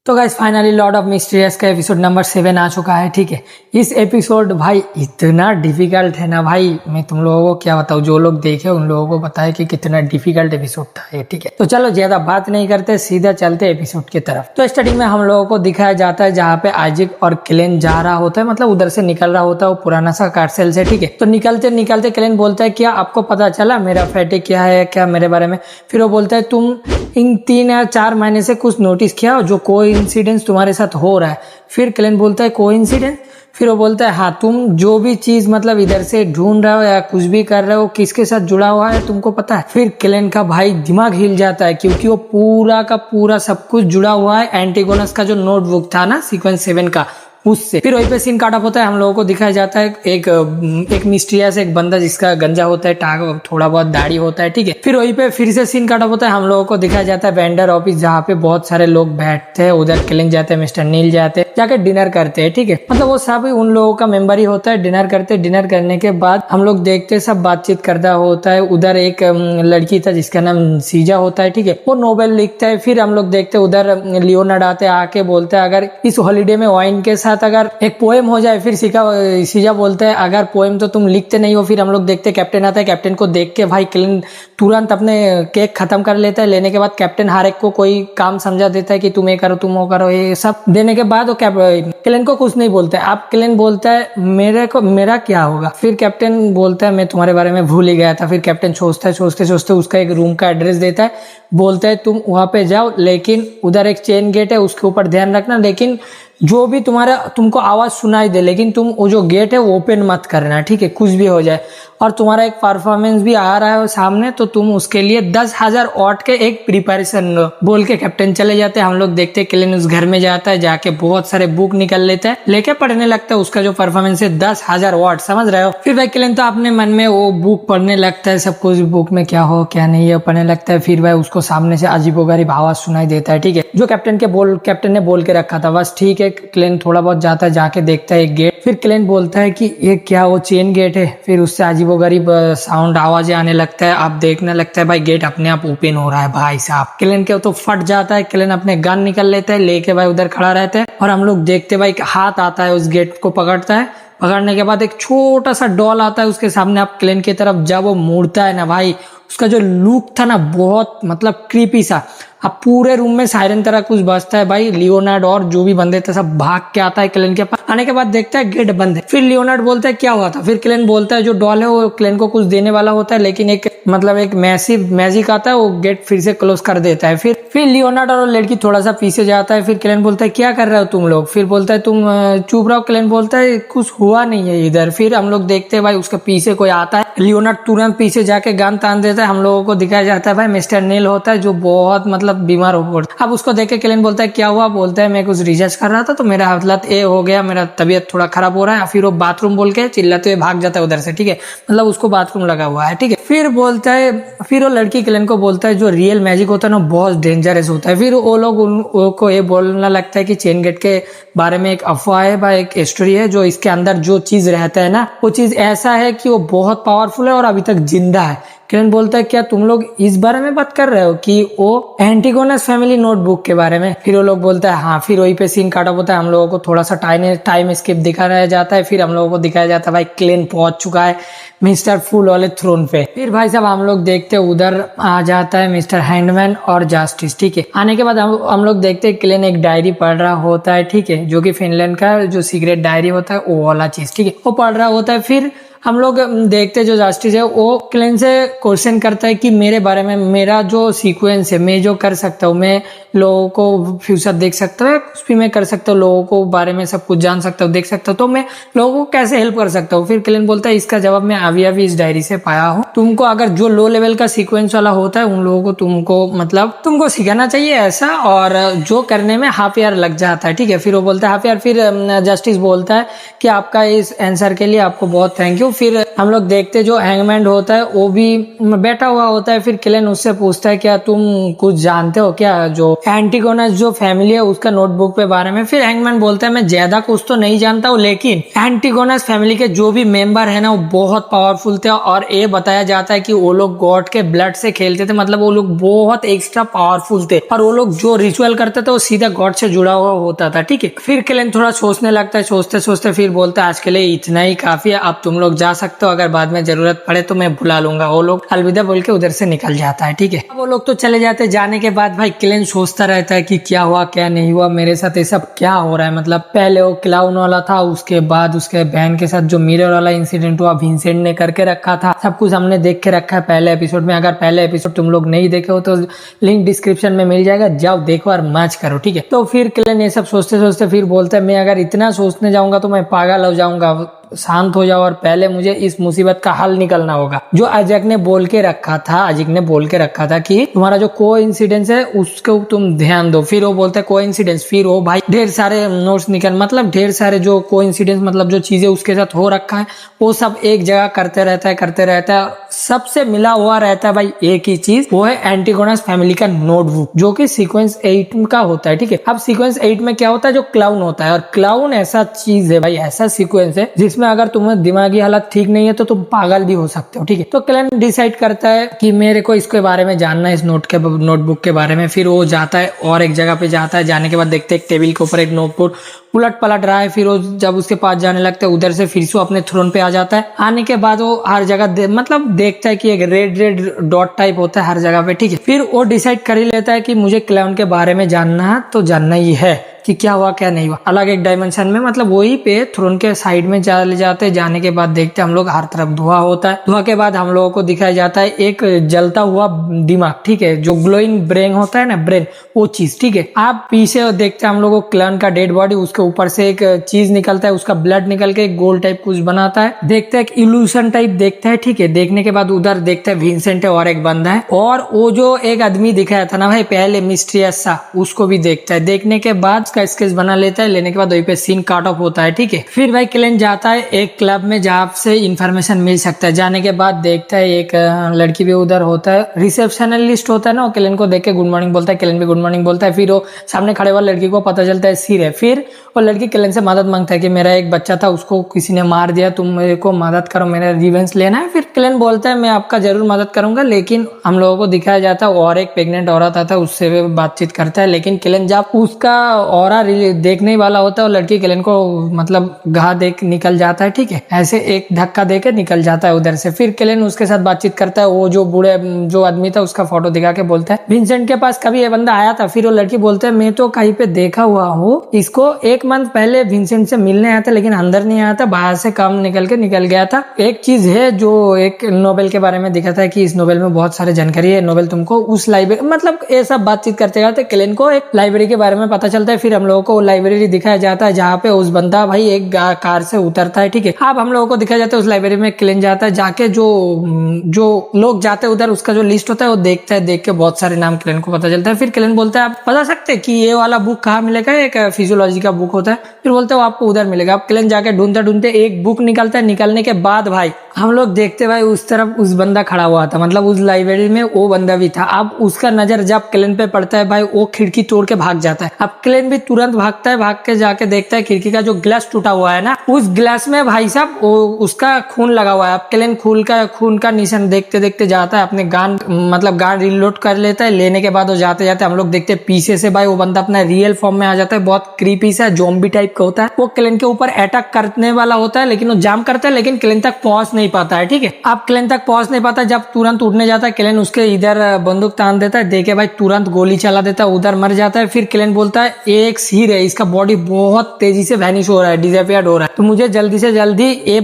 तो guys finally Lord of mysterious का episode number 7 आ चुका है। ठीक है, इस एपिसोड भाई इतना डिफिकल्ट है ना भाई, मैं तुम लोगों को क्या बताऊं, जो लोग देखे उन लोगों को पता है कि कितना डिफिकल्ट एपिसोड था ये। ठीक है, तो चलो ज्यादा बात नहीं करते, सीधा चलते एपिसोड की तरफ। तो स्टार्टिंग में हम लोगों को दिखाया जाता है जहाँ पे आइजैक और क्लेन जा रहा होता है, मतलब उधर से निकल रहा होता है वो पुराना सा कार्सेल से। ठीक है, तो निकलते निकलते क्लेन बोलता है क्या आपको पता चला मेरा फैटे क्या है क्या मेरे बारे में। फिर वो बोलता है तुम इन 3 या 4 महीने से कुछ नोटिस किया जो कोई इंसिडेंस तुम्हारे साथ हो रहा है। फिर क्लेन बोलता है कोई इंसिडेंस। फिर वो बोलता है हाँ, तुम जो भी चीज मतलब इधर से ढूंढ रहे हो या कुछ भी कर रहे हो किसके साथ जुड़ा हुआ है तुमको पता है। फिर क्लेन का भाई दिमाग हिल जाता है क्योंकि वो पूरा का पूरा सब कुछ जुड़ा हुआ है एंटीगोनस का जो नोटबुक था ना सीक्वेंस 7 का, उससे। फिर वहीं पे सीन काटा होता है, हम लोगों को दिखाया जाता है एक मिस्टीरियस एक बंदा जिसका गंजा होता है, टाक थोड़ा बहुत दाढ़ी होता है। ठीक है, फिर वहीं पे फिर से सीन काटा होता है, हम लोगों को दिखाया जाता है वेंडर ऑफिस जहाँ पे बहुत सारे लोग बैठते हैं। उधर क्लेन जाते हैं, मिस्टर नील जाते हैं, जाके डिनर करते हैं। ठीक है, मतलब वो सब उन लोगों का मेंबर ही होता है। डिनर करते, डिनर करने के बाद हम लोग देखते हैं सब बातचीत करता होता है। उधर एक लड़की था जिसका नाम सीजा होता है। ठीक है, वो नोवेल लिखता है। फिर हम लोग देखते उधर लियोनार्ड आते आके बोलते हैं अगर इस हॉलीडे में वाइन के साथ अगर एक पोएम हो जाए। फिर सीजा बोलता है अगर पोएम तो तुम लिखते नहीं हो। फिर हम लोग देखते कैप्टन आता है, कैप्टन को देख के भाई क्लेन तुरंत अपने केक खत्म कर लेता है। लेने के बाद कैप्टन हर एक को कोई काम समझा देता है कि तुम ये करो तुम वो करो, ये सब देने के बाद वो क्लेन को कुछ नहीं बोलता है। अब क्लेन बोलता है मेरा क्या होगा। फिर कैप्टन बोलता है मैं तुम्हारे बारे में भूल ही गया था। फिर कैप्टन सोचता है, सोचते सोचते उसका एक रूम का एड्रेस देता है, बोलता है तुम वहां पे जाओ, लेकिन उधर एक चेन गेट है उसके ऊपर ध्यान रखना, लेकिन जो भी तुमको आवाज सुनाई दे लेकिन तुम वो जो गेट है वो ओपन मत करना। ठीक है, कुछ भी हो जाए। और तुम्हारा एक परफॉर्मेंस भी आ रहा है सामने, तो तुम उसके लिए 10,000 वॉट के एक प्रिपरेशन लो। बोल के कैप्टन चले जाते हैं। हम लोग देखते हैं क्लेन उस घर में जाता है, जाके बहुत सारे बुक निकल लेता है, लेके पढ़ने लगता है। उसका जो परफॉर्मेंस है 10,000 वॉट, समझ रहे हो। फिर भाई क्लेन तो अपने मन में वो बुक पढ़ने लगता है, सब कुछ बुक में क्या हो क्या नहीं है पढ़ने लगता है। फिर भाई उसको सामने से अजीबोगरीब आवाज सुनाई देता है। ठीक है, जो कैप्टन ने बोल के रखा था बस। ठीक है, क्लेन थोड़ा बहुत जाता है, जाके देखता है एक गेट। फिर क्लेन बोलता है कि ये क्या वो चेन गेट है। फिर उससे अजीबोगरीब साउंड आवाजें आने लगता है। आप देखने लगता है भाई गेट अपने आप ओपन हो रहा है। भाई साहब क्लेन के तो फट जाता है। क्लेन अपने गन निकल लेता है, लेके भाई उधर खड़ा रहता है। और हम लोग देखते भाई हाथ आता है उस गेट को पकड़ता है। पकड़ने के बाद एक छोटा सा डॉल आता है उसके सामने। आप क्लेन की तरफ जब वो मुड़ता है ना भाई, उसका जो लुक था ना बहुत मतलब क्रीपी सा। अब पूरे रूम में सायरन तरह कुछ बजता है भाई। लियोनार्ड और जो भी बंदे थे सब भाग के आता है क्लेन के पास। आने के बाद देखता है गेट बंद है। फिर लियोनार्ड बोलता है क्या हुआ था। फिर क्लेन बोलता है जो डॉल है वो क्लेन को कुछ देने वाला होता है, लेकिन एक मैसिव मैजिक आता है, वो गेट फिर से क्लोज कर देता है। फिर लियोनार्ड और लड़की थोड़ा सा पीछे जाता है। फिर क्लेन बोलता है क्या कर रहे हो तुम लोग। फिर बोलता है तुम चुप रहो। क्लेन बोलता है कुछ हुआ नहीं है इधर। फिर हम लोग देखते हैं भाई उसके पीछे कोई आता है। लियोनार्ड तुरंत पीछे जाके गन तान देता है। हम लोगों को दिखाया जाता है भाई मिस्टर नील होता है जो बहुत मतलब बीमार हो पड़ता। अब उसको देख के क्लेन बोलता है क्या हुआ। बोलता है मैं कुछ रिसर्च कर रहा था तो मेरा हालत ये हो गया, मेरा तबीयत थोड़ा खराब हो रहा है। फिर वो बाथरूम बोल के चिल्लाते हुए भाग जाता है उधर से। ठीक है, मतलब उसको बाथरूम लगा हुआ है। ठीक है, फिर वो लड़की क्लेन को बोलता है जो रियल मैजिक होता है ना बहुत डेंजरस होता है। फिर वो लोग उनको ये बोलना लगता है कि चेन गेट के बारे में एक अफवाह है भाई, एक स्टोरी है, जो इसके अंदर जो चीज रहता है ना वो चीज ऐसा है कि वो बहुत पावरफुल है और अभी तक जिंदा है। क्लेन बोलता है क्या तुम लोग इस बारे में बात कर रहे हो कि वो एंटीगोनस फैमिली नोटबुक के बारे में। फिर वो लोग बोलता है हाँ। फिर वहीं पे सीन काटा होता है, हम लोगों को थोड़ा सा टाइम स्किप दिखाया जाता है। फिर हम लोगों को दिखाया जाता है भाई क्लेन पहुंच चुका है मिस्टर फुल वाले थ्रोन पे। फिर भाई साहब हम लोग देखते हैं उधर आ जाता है मिस्टर हैंडमैन और जस्टिस। ठीक है, आने के बाद हम लोग देखते हैं क्लेन एक डायरी पढ़ रहा होता है। ठीक है, जो कि फिनलैंड का जो सीक्रेट डायरी होता है वो वाला चीज। ठीक है, वो पढ़ रहा होता है। फिर हम लोग देखते जो जस्टिस है वो क्लेन से क्वेश्चन करता है कि मेरे बारे में, मेरा जो सीक्वेंस है मैं जो कर सकता हूँ, मैं लोगों को फ्यूचर देख सकता हूँ, कुछ भी मैं कर सकता हूँ, लोगों को बारे में सब कुछ जान सकता हूँ, देख सकता हूँ, तो मैं लोगों को कैसे हेल्प कर सकता हूँ। फिर क्लेन बोलता है इसका जवाब मैं अभी इस डायरी से पाया हूँ। तुमको अगर जो लो लेवल का सीक्वेंस वाला होता है उन लोगों को तुमको सिखाना चाहिए ऐसा, और जो करने में हाफ ईयर लग जाता है। ठीक है, फिर वो बोलता है हाफ ईयर। फिर जस्टिस बोलता है कि आपका इस आंसर के लिए आपको बहुत थैंक यू। फिर हम लोग देखते जो हैंगमैन होता है वो भी बैठा हुआ होता है। फिर किलन उससे पूछता है क्या तुम कुछ जानते हो क्या जो एंटिगोनस जो फैमिली है उसका नोटबुक पे बारे में। फिर हैंगमैन बोलता है मैं ज्यादा कुछ तो नहीं जानता हूँ, लेकिन एंटिगोनस फैमिली के जो भी मेंबर है ना वो बहुत पावरफुल थे, और ये बताया जाता है कि वो लोग गॉड के ब्लड से खेलते थे, मतलब वो लोग बहुत एक्स्ट्रा पावरफुल थे, और वो लोग जो रिचुअल करते थे वो सीधा गॉड से जुड़ा हुआ होता था। ठीक है, फिर किलन थोड़ा सोचने लगता है, सोचते सोचते फिर बोलता है आज के लिए इतना ही काफी है, अब तुम लोग जा सकते हो, अगर बाद में जरूरत पड़े तो मैं बुला लूंगा। वो लोग अलविदा बोल के उधर से निकल जाता है। ठीक है, वो लोग तो चले जाते हैं। जाने के बाद भाई किलन सोचता रहता है कि क्या हुआ क्या नहीं हुआ, मेरे साथ ये सब क्या हो रहा है। मतलब पहले वो क्लाउन वाला था, उसके बाद उसके बहन के साथ जो मिरर वाला इंसिडेंट हुआ विंसेंट ने करके रखा था, सब कुछ हमने देख के रखा है पहले एपिसोड में। अगर पहले एपिसोड तुम लोग नहीं देखे हो तो लिंक डिस्क्रिप्शन में मिल जाएगा, जाओ देखो और मौज करो। ठीक है, तो फिर किलन ये सब सोचते सोचते फिर बोलता है मैं अगर इतना सोचने जाऊंगा तो मैं पागल हो जाऊंगा, शांत हो जाओ और पहले मुझे इस मुसीबत का हल निकलना होगा। जो अजक ने बोल के रखा था, अजक ने बोल के रखा था कि तुम्हारा जो कोइंसिडेंस है उसको तुम ध्यान दो। फिर वो बोलता है कोइंसिडेंस, फिर वो भाई ढेर सारे नोट्स निकल, मतलब ढेर सारे जो कोइंसिडेंस मतलब जो चीजें उसके साथ हो रखा है वो सब एक जगह करते रहता है। सबसे मिला हुआ रहता है भाई एक ही चीज, वो है एंटिगोनस फैमिली का नोटबुक जो कि सीक्वेंस 8 का होता है। ठीक है, अब सीक्वेंस 8 में क्या होता है, जो क्लाउन होता है, और क्लाउन ऐसा चीज है भाई, ऐसा सीक्वेंस है जिसमें अगर तुम्हें दिमागी हालत ठीक नहीं है तो तुम पागल भी हो सकते हो। ठीक है, तो किलन डिसाइड करता है कि मेरे को इसके बारे में जानना है, इस नोटबुक के बारे में। फिर वो जाता है और एक जगह पे जाता है, जाने के बाद देखते हैं एक टेबल के ऊपर एक नोटबुक उलट पलट रहा है। फिर वो जब उसके पास जाने लगता है उधर से फिर से अपने थ्रोन पे आ जाता है। आने के बाद वो हर जगह मतलब देखता है कि एक रेड डॉट टाइप होता है हर जगह पे। ठीक है, फिर वो डिसाइड कर ही लेता है कि मुझे क्लाउन के बारे में जानना है तो जानना ही है कि क्या हुआ क्या नहीं हुआ। अलग एक डायमेंशन में, मतलब वही पे थ्रोन के साइड में चले जाते। जाने के बाद देखते हम लोग हर तरफ धुआं होता है। धुआं के बाद हम लोगों को दिखाया जाता है एक जलता हुआ दिमाग। ठीक है, जो ग्लोइंग ब्रेन होता है ना, ब्रेन, वो चीज। ठीक है, आप पीछे देखते हैं हम लोगों को क्लाउन का डेड बॉडी, उसके ऊपर से एक चीज निकलता है, उसका ब्लड निकल के एक गोल टाइप कुछ बनाता है। देखते हैं एक इल्यूशन टाइप देखता है। ठीक है, देखने के बाद उधर देखते हैं विंसेंट है और एक बंदा है, और वो जो एक आदमी दिखाया था ना भाई पहले मिस्टीरियस सा, उसको भी देखता है। देखने के बाद उसका स्केच बना लेता है, लेने के बाद वहीं पे सीन काट ऑफ होता है। ठीक है, फिर भाई किलन जाता है एक क्लब में जहाँ से इंफॉर्मेशन मिल सकता है। जाने के बाद देखता है एक लड़की भी उधर होता है, रिसेप्शनलिस्ट होता है ना, वो किलन को देख के गुड मॉर्निंग बोलता है, किलन भी गुड मॉर्निंग बोलता है। फिर वो सामने खड़े हुआ लड़की को पता चलता है सिर है। फिर वो लड़की किलन से मदद मांगता है कि मेरा एक बच्चा था, उसको किसी ने मार दिया, तुम मेरे को मदद करो, मेरा रिवेंज लेना है। फिर किलन बोलता है मैं आपका जरूर मदद करूंगा, लेकिन हम लोगों को दिखाया जाता है और एक प्रेग्नेंट औरत आता है, उससे भी बातचीत करता है। लेकिन किलन जब उसका ऑरा देखने वाला होता है, और लड़की किलन को मतलब घा देख निकल जाता है। ठीक है, ऐसे एक धक्का देके निकल जाता है उधर से। फिर किलन उसके साथ बातचीत करता है। वो जो बूढ़े जो आदमी था उसका फोटो दिखा के बोलता है विंसेंट के पास कभी ये बंदा आया था। फिर वो लड़की बोलते है मैं तो कहीं पे देखा हुआ हूँ इसको, 1 मंथ पहले विंसेंट से मिलने आया था, लेकिन अंदर नहीं आया था, बाहर से काम निकल गया था। एक चीज है जो एक नोबेल के बारे में दिखाता है कि इस नोबेल में बहुत सारे जानकारी है, नोबेल तुमको उस लाइब्रेरी, मतलब ये सब बातचीत करते करते किलन को एक लाइब्रेरी के बारे में पता चलता है। फिर हम लोगों को लाइब्रेरी दिखाया जाता है जहाँ पे उस बंदा भाई एक कार से उतरता है। ठीक है, अब हम लोगों को दिखाया जाता है उस लाइब्रेरी में किलन जाता है, जाके जो लोग जाते हैं उधर उसका जो लिस्ट होता है वो देखता है। देख के बहुत सारे नाम किलन को पता चलता है। फिर किलन बोलता है आप बता सकते हैं कि ये वाला बुक कहाँ मिलेगा, एक फिजियोलॉजी का बुक होता है। फिर बोलते हैं वो आपको उधर मिलेगा। अब किलन जाके ढूंढते ढूंढते एक बुक निकलता है। निकलने के बाद भाई हम लोग देखते भाई उस तरफ उस बंदा खड़ा हुआ था, मतलब उस लाइब्रेरी में वो बंदा भी था। अब उसका नजर जब किलन पे पड़ता है भाई वो खिड़की तोड़ के भाग जाता है। अब किलन भी तुरंत भागता है, भाग के जाके देखता है खिड़की का जो ग्लास टूटा हुआ है ना, उस ग्लास में भाई साहब उसका खून लगा हुआ है। अब किलन खून का निशान देखते देखते जाता है, अपने गान रिलोड कर लेता है। लेने के बाद वो जाते जाते हम लोग देखते हैं पीछे से भाई वो बंदा अपना रियल फॉर्म में आ जाता है, बहुत क्रीपी सा ज़ॉम्बी टाइप का होता है। वो किलन के ऊपर अटैक करने वाला होता है, लेकिन वो जाम करता है, लेकिन किलन तक पहुंच नहीं पाता है। ठीक है, अब किलन तक पहुंच नहीं पाता, जब तुरंत उठने जाता है किलन उसके इधर बंदूक तान देता है, देखे भाई तुरंत गोली चला देता है, उधर मर जाता है। फिर किलन बोलता है एक सिर है, इसका बॉडी बहुत तेजी से वैनिश हो रहा है, डिसअपियर्ड हो रहा है, तो मुझे जल्दी से जल्दी ये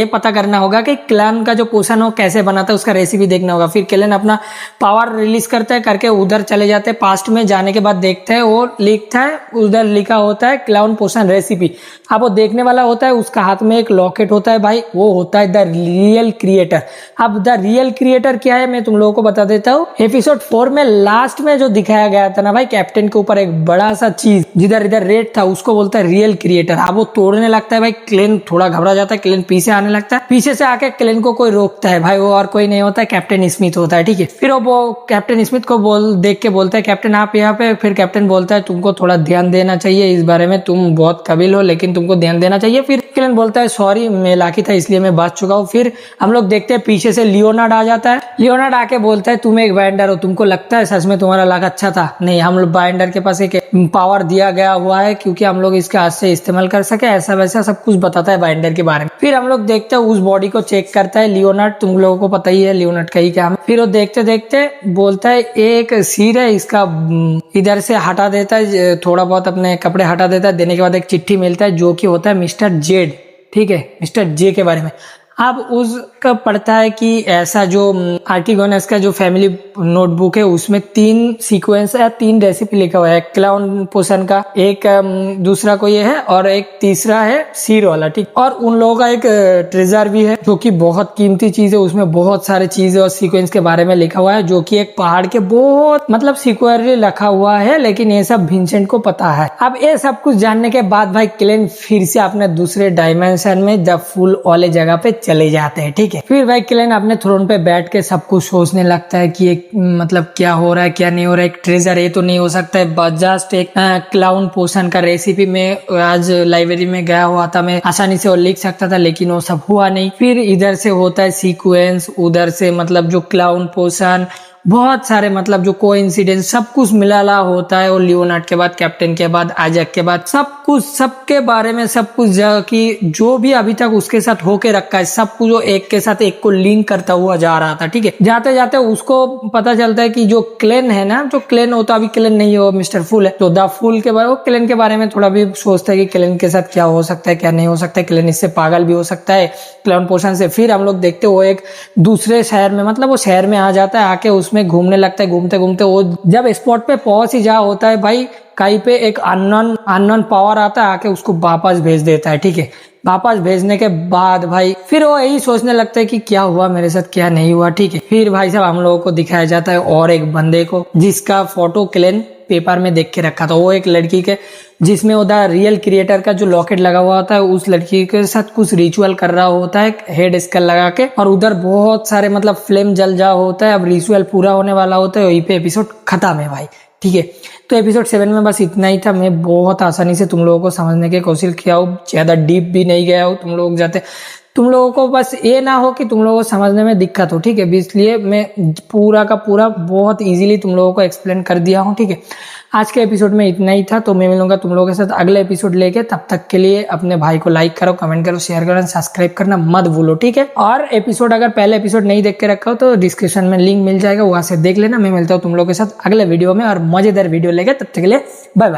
पता करना होगा कि क्लैन का जो पोषण हो कैसे बनाता है, उसका रेसिपी देखना होगा। फिर किलन अपना पावर रिलीज करता है, करके उधर चले जाते हैं पास्ट में। जाने के बाद देखते हैं वो लिखता है, उधर लिखा होता है क्लाउन पोषण रेसिपी। अब वो देखने वाला होता है, उसका हाथ में एक लॉकेट होता है भाई, वो होता है द रियल क्रिएटर। अब द रियल क्रिएटर क्या है मैं तुम लोगों को बता देता हूँ। एपिसोड 4 में लास्ट में जो दिखाया गया था ना भाई, कैप्टन के ऊपर एक बड़ा सा चीज, चीज जिधर इधर रेड था उसको बोलता है रियल क्रिएटर। अब वो तोड़ने लगता है भाई, क्लेन थोड़ा घबरा जाता है, क्लेन पीछे आने लगता है, पीछे से आके क्लेन को कोई रोकता है भाई, वो और कोई नहीं होता है कैप्टन स्मिथ होता है, ठीक है। फिर वो कैप्टन स्मिथ को देख के बोलता है कैप्टन आप यहाँ पे। फिर कैप्टन बोलता है तुमको थोड़ा ध्यान देना चाहिए इस बारे में, तुम बहुत काबिल हो लेकिन तुमको ध्यान देना चाहिए। फिर क्लेन बोलता है सॉरी मैं लाकी था इसलिए मैं बच चुका हूँ। फिर हम लोग देखते हैं पीछे से लियोनार्ड आ जाता है। लियोनार्ड आके बोलता है तुम एक बाइंडर हो, तुमको लगता है सच में तुम्हारा लक अच्छा था? नहीं, हम लोग बाइंडर के पास एक पावर दिया गया हुआ है क्योंकि हम लोग इसके हाथ से इस्तेमाल कर सके, ऐसा वैसा सब कुछ बताता है बाइंडर के बारे में। फिर हम लोग देखते हैं उस बॉडी को चेक करता है लियोनार्ड, तुम लोगों को पता ही है लियोनार्ड का ही क्या है। फिर वो देखते देखते बोलता है एक सिर है इसका, इधर से हटा देता है, थोड़ा बहुत अपने कपड़े हटा देता है, देने के बाद एक चिट्ठी मिलता है जो कि होता है मिस्टर जेड, ठीक है, मिस्टर जे के बारे में। अब उसका पढ़ता है कि ऐसा जो आर्टिगोनस का जो फैमिली नोटबुक है उसमें 3 सीक्वेंस है, 3 रेसिपी लिखा हुआ है, क्लाउन पोशन का, एक दूसरा कोई है और एक तीसरा है सीर वाला, ठीक। और उन लोगों का एक ट्रेजर भी है जो कि बहुत कीमती चीज है, उसमें बहुत सारे चीजें और सीक्वेंस के बारे में लिखा हुआ है जो कि एक पहाड़ के बहुत मतलब सिक्योरली रखा हुआ है, लेकिन ये सब विंसेंट को पता है। अब ये सब कुछ जानने के बाद भाई क्लेन फिर से अपने दूसरे डायमेंशन में द फूल वाले जगह पे चले जाते हैं, ठीक है। फिर भाई क्लेन अपने थ्रोन पे बैठ के सब कुछ सोचने लगता है कि एक मतलब क्या हो रहा है क्या नहीं हो रहा है, एक ट्रेजर ये तो नहीं हो सकता है, बस जस्ट एक क्लाउन पोशन का रेसिपी में आज लाइब्रेरी में गया हुआ था, मैं आसानी से वो लिख सकता था लेकिन वो सब हुआ नहीं। फिर इधर से होता है सीक्वेंस, उधर से मतलब जो क्लाउन पोशन, बहुत सारे मतलब जो कोइंसिडेंस सब कुछ मिला होता है। और लियोनार्ड के बाद, कैप्टन के बाद, आइजैक के बाद, सब कुछ सबके बारे में सब कुछ कि जो भी अभी तक उसके साथ होके रखा है सब कुछ वो एक के साथ एक को लिंक करता हुआ जा रहा था, ठीक है। जाते जाते उसको पता चलता है कि जो क्लेन है ना, जो क्लेन होता अभी क्लेन नहीं है, वो मिस्टर फूल है, तो द फूल के बारे वो क्लेन के बारे में थोड़ा भी सोचता है कि क्लेन के साथ क्या हो सकता है क्या नहीं हो सकता है, क्लेन इससे पागल भी हो सकता है क्लाउन पोशन से। फिर हम लोग देखते वो एक दूसरे शहर में मतलब वो शहर में आ जाता है, आके उसमें घूमने लगता है। घूमते घूमते वो जब स्पॉट पे पहुंच ही जा होता है भाई, कहीं पे एक अननोन पावर आता है, आके उसको वापस भेज देता है, ठीक है। वापस भेजने के बाद भाई फिर वो यही सोचने लगता है कि क्या हुआ मेरे साथ क्या नहीं हुआ, ठीक है। फिर भाई साहब हम लोगों को दिखाया जाता है और एक बंदे को जिसका फोटो क्लेन पेपर में देख के रखा था, वो एक लड़की के जिसमें वो द रियल क्रिएटर का जो लॉकेट लगा हुआ होता है उस लड़की के साथ कुछ रिचुअल कर रहा होता है हेड स्कल लगा के, और उधर बहुत सारे मतलब फ्लेम जल जा होता है। अब रिचुअल पूरा होने वाला होता है, वहीं पे एपिसोड खत्म है भाई, ठीक है। तो एपिसोड 7 में बस इतना ही था। मैं बहुत आसानी से तुम लोगों को समझने की कोशिश किया हूँ, ज्यादा डीप भी नहीं गया हूँ। तुम लोगों को बस ये ना हो कि तुम लोगों को समझने में दिक्कत हो, ठीक है। इसलिए मैं पूरा का पूरा बहुत इजीली तुम लोगों को एक्सप्लेन कर दिया हूँ, ठीक है। आज के एपिसोड में इतना ही था, तो मैं मिलूंगा तुम लोगों के साथ अगले एपिसोड लेके। तब तक के लिए अपने भाई को लाइक करो, कमेंट करो, शेयर करो, सब्सक्राइब करना मत भूलो, ठीक है। और एपिसोड अगर पहले एपिसोड नहीं देख के रखा हो तो डिस्क्रिप्शन में लिंक मिल जाएगा, वहां से देख लेना। मैं मिलता हूँ तुम लोगों के साथ अगले वीडियो में और मजेदार वीडियो लेके, तब तक के लिए बाय बाय।